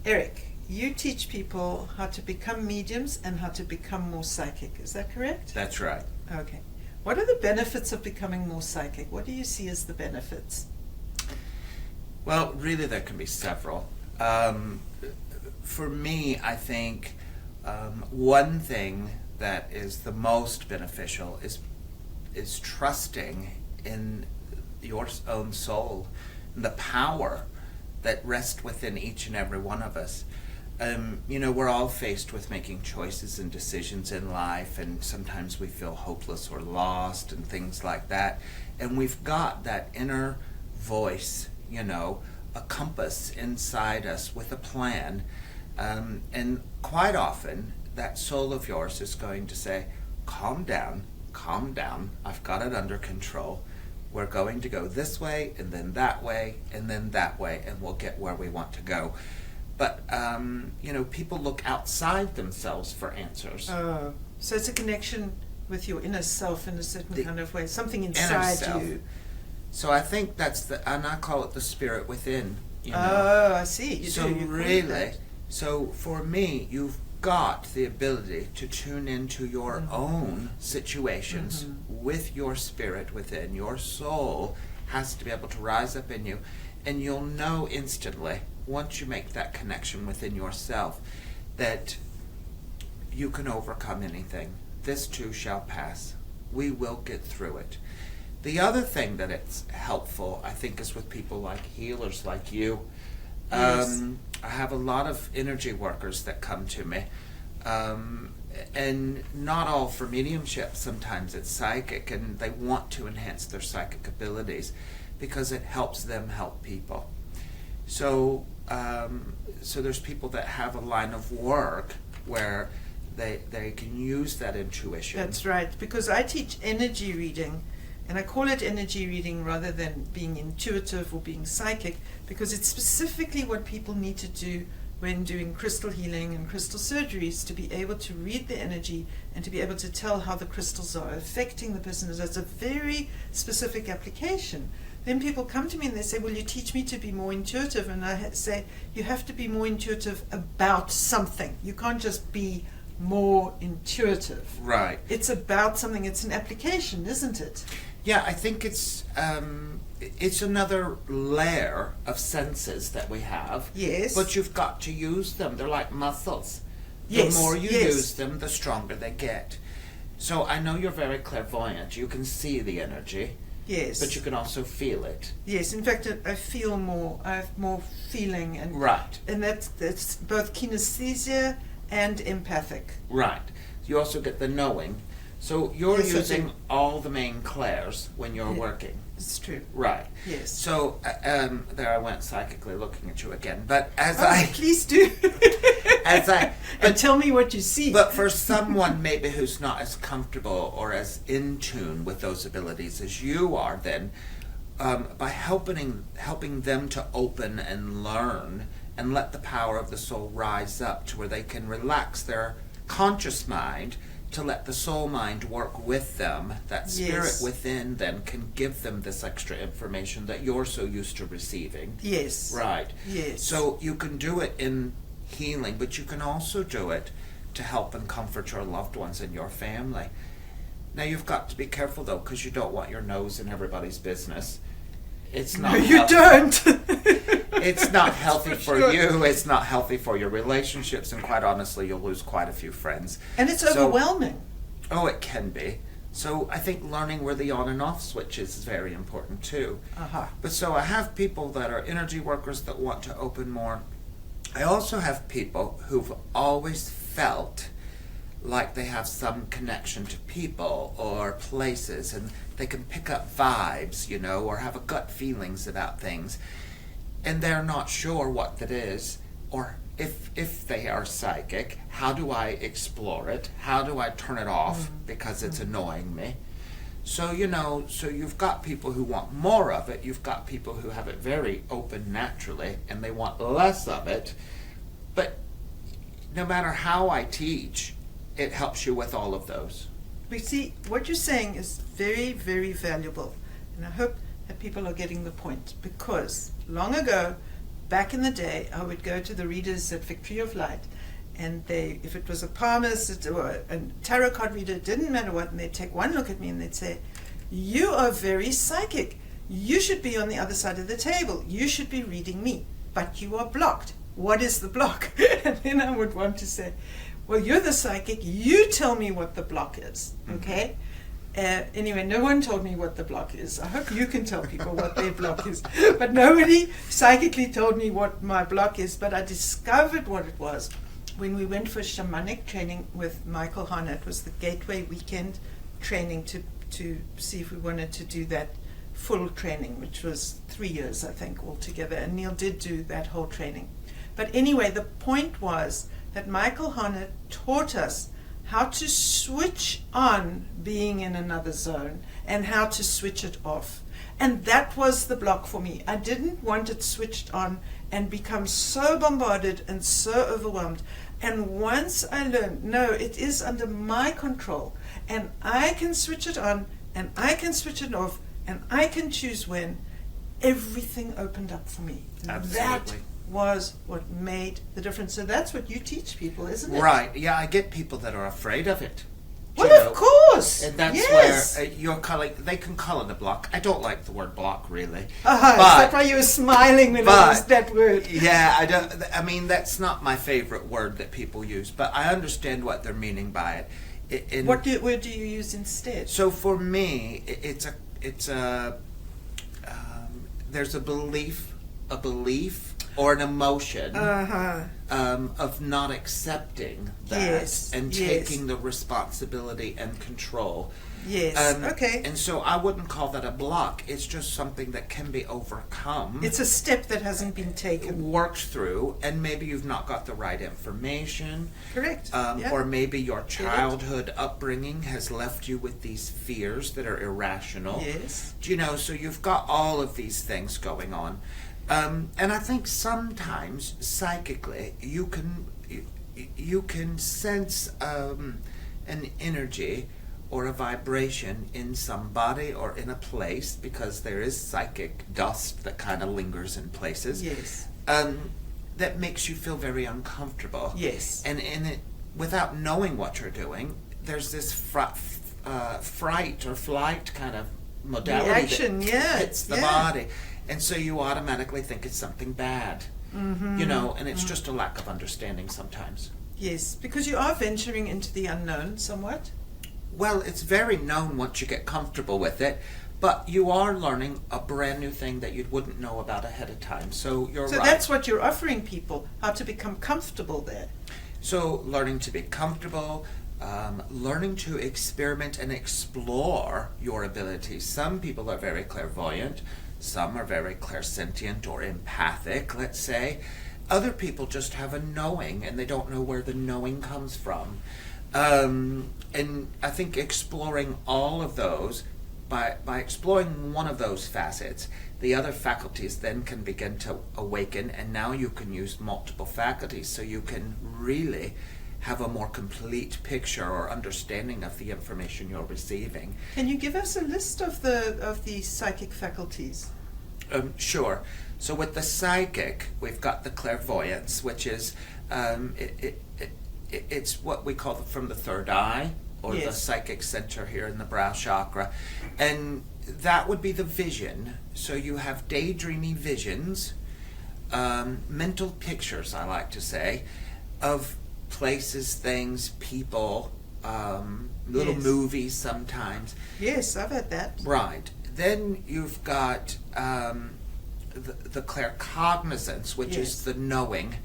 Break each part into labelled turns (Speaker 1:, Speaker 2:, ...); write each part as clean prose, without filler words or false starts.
Speaker 1: Eric, you teach people how to become mediums and how to become more psychic. Is that correct?
Speaker 2: That's right.
Speaker 1: Okay. What are the benefits of becoming more psychic? What do you see as the benefits?
Speaker 2: Well, really, there can be several. For me, I think one thing that is the most beneficial is trusting in your own soul and the power that rests within each and every one of us. We're all faced with making choices and decisions in life, and sometimes we feel hopeless or lost and things like that. And we've got that inner voice, a compass inside us with a plan. And quite often, that soul of yours is going to say, calm down, I've got it under control. We're going to go this way, and then that way, and then that way, and we'll get where we want to go. But, people look outside themselves for answers.
Speaker 1: Oh, so it's a connection with your inner self in a certain kind of way, something inside you.
Speaker 2: So I think and I call it the spirit within.
Speaker 1: Oh, I see.
Speaker 2: So for me, you've got the ability to tune into your own situations with your spirit within. Your soul has to be able to rise up in you, and you'll know instantly, once you make that connection within yourself, that you can overcome anything. This too shall pass. We will get through it. The other thing that it's helpful, I think, is with people like healers like you.
Speaker 1: Yes.
Speaker 2: I have a lot of energy workers that come to me, and not all for mediumship. Sometimes it's psychic, and they want to enhance their psychic abilities because it helps them help people. So there's people that have a line of work where they can use that intuition.
Speaker 1: That's right, because I teach energy reading, and I call it energy reading rather than being intuitive or being psychic, because it's specifically what people need to do when doing crystal healing and crystal surgeries, to be able to read the energy and to be able to tell how the crystals are affecting the person. That's a very specific application. Then people come to me and they say, will you teach me to be more intuitive? And I say, you have to be more intuitive about something. You can't just be more intuitive.
Speaker 2: Right.
Speaker 1: It's about something. It's an application, isn't it?
Speaker 2: Yeah, I think it's another layer of senses that we have.
Speaker 1: Yes.
Speaker 2: But you've got to use them. They're like muscles.
Speaker 1: Yes.
Speaker 2: The more you use them, the stronger they get. So I know you're very clairvoyant. You can see the energy.
Speaker 1: Yes.
Speaker 2: But you can also feel it.
Speaker 1: Yes. In fact, I feel more. I have more feeling, and
Speaker 2: right.
Speaker 1: And that's both kinesthesia and empathic.
Speaker 2: Right. You also get the knowing. So you're using all the main clairs when you're working.
Speaker 1: It's true.
Speaker 2: Right.
Speaker 1: Yes.
Speaker 2: So there I went psychically looking at you again. But
Speaker 1: please do.
Speaker 2: But
Speaker 1: tell me what you see.
Speaker 2: But for someone maybe who's not as comfortable or as in tune with those abilities as you are, then by helping them to open and learn and let the power of the soul rise up to where they can relax their conscious mind to let the soul mind work with them, that spirit within them can give them this extra information that you're so used to receiving.
Speaker 1: Yes.
Speaker 2: Right.
Speaker 1: Yes.
Speaker 2: So you can do it in healing, but you can also do it to help and comfort your loved ones and your family. Now you've got to be careful though, because you don't want your nose in everybody's business. It's not.
Speaker 1: No, you don't.
Speaker 2: It's not healthy for you. It's not healthy for your relationships, and quite honestly, you'll lose quite a few friends.
Speaker 1: And it's overwhelming.
Speaker 2: Oh, it can be. So I think learning where the on and off switch is very important too. But so I have people that are energy workers that want to open more. I also have people who've always felt like they have some connection to people or places, and they can pick up vibes, or have a gut feelings about things, and they're not sure what that is, or if they are psychic, how do I explore it? How do I turn it off because it's annoying me? So, so you've got people who want more of it. You've got people who have it very open naturally, and they want less of it. But no matter how I teach, it helps you with all of those.
Speaker 1: We see what you're saying is very, very valuable. And I hope that people are getting the point, because long ago, back in the day, I would go to the readers at Victory of Light, and they, if it was a palmist or a tarot card reader, it didn't matter what, and they'd take one look at me and they'd say, "You are very psychic. You should be on the other side of the table. You should be reading me, but you are blocked. What is the block?" And then I would want to say, "Well, you're the psychic. You tell me what the block is, okay?" Anyway, no one told me what the block is. I hope you can tell people what their block is. But nobody psychically told me what my block is, but I discovered what it was when we went for shamanic training with Michael Hanna. It was the Gateway Weekend training to see if we wanted to do that full training, which was 3 years, I think, altogether. And Neil did do that whole training. But anyway, the point was that Michael Hanna taught us how to switch on being in another zone and how to switch it off. And that was the block for me. I didn't want it switched on and become so bombarded and so overwhelmed. And once I learned, no, it is under my control, and I can switch it on and I can switch it off and I can choose when, everything opened up for me.
Speaker 2: Absolutely.
Speaker 1: That was what made the difference. So that's what you teach people, isn't it?
Speaker 2: Right. Yeah, I get people that are afraid of it.
Speaker 1: Well, of course.
Speaker 2: And that's
Speaker 1: yes.
Speaker 2: where you're calling, they can call it a block. I don't like the word block, really.
Speaker 1: Is that why you were smiling when I used that word?
Speaker 2: Yeah, I mean, that's not my favorite word that people use, but I understand what they're meaning by it.
Speaker 1: What word do you use instead?
Speaker 2: So for me, there's a belief or an emotion of not accepting that and taking the responsibility and control.
Speaker 1: Yes. Okay.
Speaker 2: And so I wouldn't call that a block. It's just something that can be overcome.
Speaker 1: It's a step that hasn't been taken.
Speaker 2: Worked through, and maybe you've not got the right information.
Speaker 1: Correct.
Speaker 2: Or maybe your childhood upbringing has left you with these fears that are irrational.
Speaker 1: Yes.
Speaker 2: So you've got all of these things going on. And I think sometimes psychically you can sense an energy or a vibration in somebody or in a place, because there is psychic dust that kind of lingers in places.
Speaker 1: Yes.
Speaker 2: That makes you feel very uncomfortable.
Speaker 1: Yes.
Speaker 2: And without knowing what you're doing, there's this fright or flight kind of modality
Speaker 1: reaction,
Speaker 2: that hits the body. And so you automatically think it's something bad, and it's just a lack of understanding sometimes.
Speaker 1: Yes, because you are venturing into the unknown somewhat.
Speaker 2: Well, it's very known once you get comfortable with it, but you are learning a brand new thing that you wouldn't know about ahead of time. So you're right.
Speaker 1: So that's what you're offering people, how to become comfortable there.
Speaker 2: So learning to be comfortable, learning to experiment and explore your abilities. Some people are very clairvoyant. Some are very clairsentient or empathic, let's say. Other people just have a knowing, and they don't know where the knowing comes from. And I think exploring all of those, by exploring one of those facets, the other faculties then can begin to awaken, and now you can use multiple faculties, so you can really have a more complete picture or understanding of the information you're receiving.
Speaker 1: Can you give us a list of the psychic faculties?
Speaker 2: Sure. So with the psychic, we've got the clairvoyance, which is it's what we call from the third eye, or the psychic center here in the brow chakra, and that would be the vision. So you have daydreamy visions, mental pictures, I like to say, of places, things, people, little movies sometimes.
Speaker 1: Yes, I've had that.
Speaker 2: Right. Then you've got the claircognizance, which is the knowing,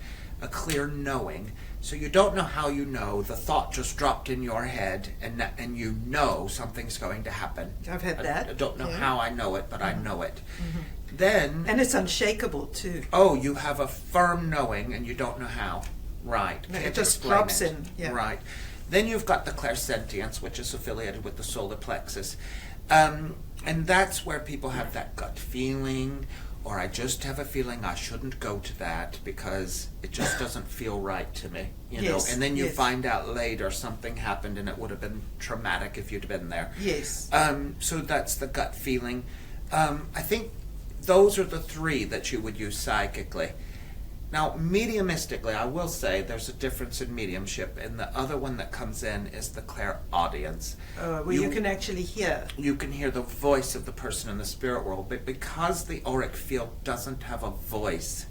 Speaker 2: a clear knowing. So you don't know how you know. The thought just dropped in your head, and you know something's going to happen.
Speaker 1: I've had that.
Speaker 2: I don't know how I know it, but I know it. Mm-hmm. Then...
Speaker 1: And it's unshakable, too.
Speaker 2: Oh, you have a firm knowing, and you don't know how. Right.
Speaker 1: No, it just drops in. Yeah.
Speaker 2: Right. Then you've got the clairsentience, which is affiliated with the solar plexus. And that's where people have that gut feeling, or I just have a feeling I shouldn't go to that because it just doesn't feel right to me, know. And then you find out later something happened and it would have been traumatic if you'd been there.
Speaker 1: Yes.
Speaker 2: So that's the gut feeling. I think those are the three that you would use psychically. Now, mediumistically, I will say there's a difference in mediumship, and the other one that comes in is the clairaudience.
Speaker 1: Where you can actually hear.
Speaker 2: You can hear the voice of the person in the spirit world, but because the auric field doesn't have a voice,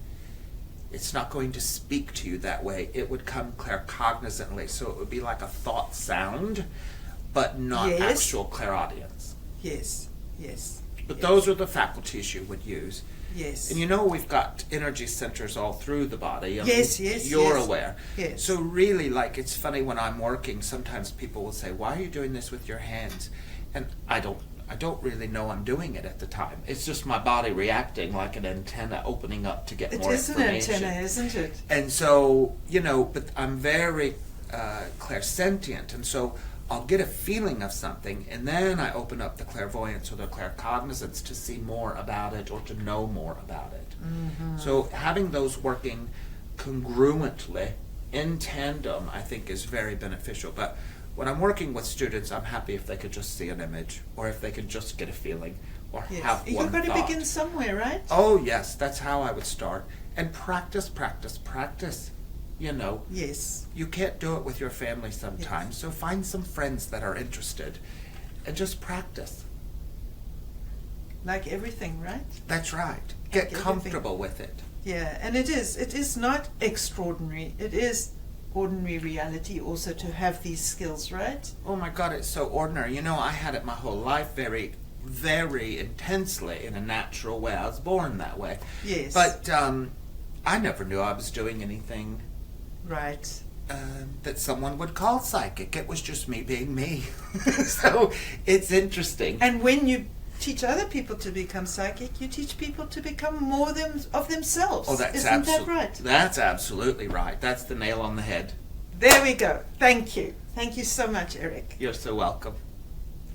Speaker 2: it's not going to speak to you that way. It would come claircognizantly, so it would be like a thought sound, but not actual clairaudience.
Speaker 1: Yes, yes.
Speaker 2: But those are the faculties you would use.
Speaker 1: Yes.
Speaker 2: And you know we've got energy centers all through the body. I mean,
Speaker 1: yes.
Speaker 2: You're aware.
Speaker 1: Yes.
Speaker 2: So really, like, it's funny when I'm working, sometimes people will say, why are you doing this with your hands? And I don't really know I'm doing it at the time. It's just my body reacting like an antenna opening up to get more information.
Speaker 1: It is an antenna, isn't it?
Speaker 2: And so, but I'm very clairsentient, and so I'll get a feeling of something, and then I open up the clairvoyance or the claircognizance to see more about it or to know more about it.
Speaker 1: Mm-hmm.
Speaker 2: So having those working congruently, in tandem, I think is very beneficial. But when I'm working with students, I'm happy if they could just see an image, or if they could just get a feeling, or have one
Speaker 1: You've got to
Speaker 2: thought.
Speaker 1: begin somewhere, right?
Speaker 2: Oh yes, that's how I would start. And practice.
Speaker 1: Yes.
Speaker 2: You can't do it with your family sometimes, so find some friends that are interested and just practice.
Speaker 1: Like everything, right?
Speaker 2: That's right. Get comfortable with it.
Speaker 1: Yeah, and it is not extraordinary. It is ordinary reality also to have these skills, right?
Speaker 2: Oh my God, it's so ordinary. I had it my whole life very, very intensely in a natural way. I was born that way.
Speaker 1: Yes.
Speaker 2: But I never knew I was doing anything
Speaker 1: right.
Speaker 2: That someone would call psychic. It was just me being me. So it's interesting.
Speaker 1: And when you teach other people to become psychic, you teach people to become more of themselves.
Speaker 2: Oh,
Speaker 1: Isn't that right?
Speaker 2: That's absolutely right. That's the nail on the head.
Speaker 1: There we go. Thank you. Thank you so much, Eric.
Speaker 2: You're so welcome.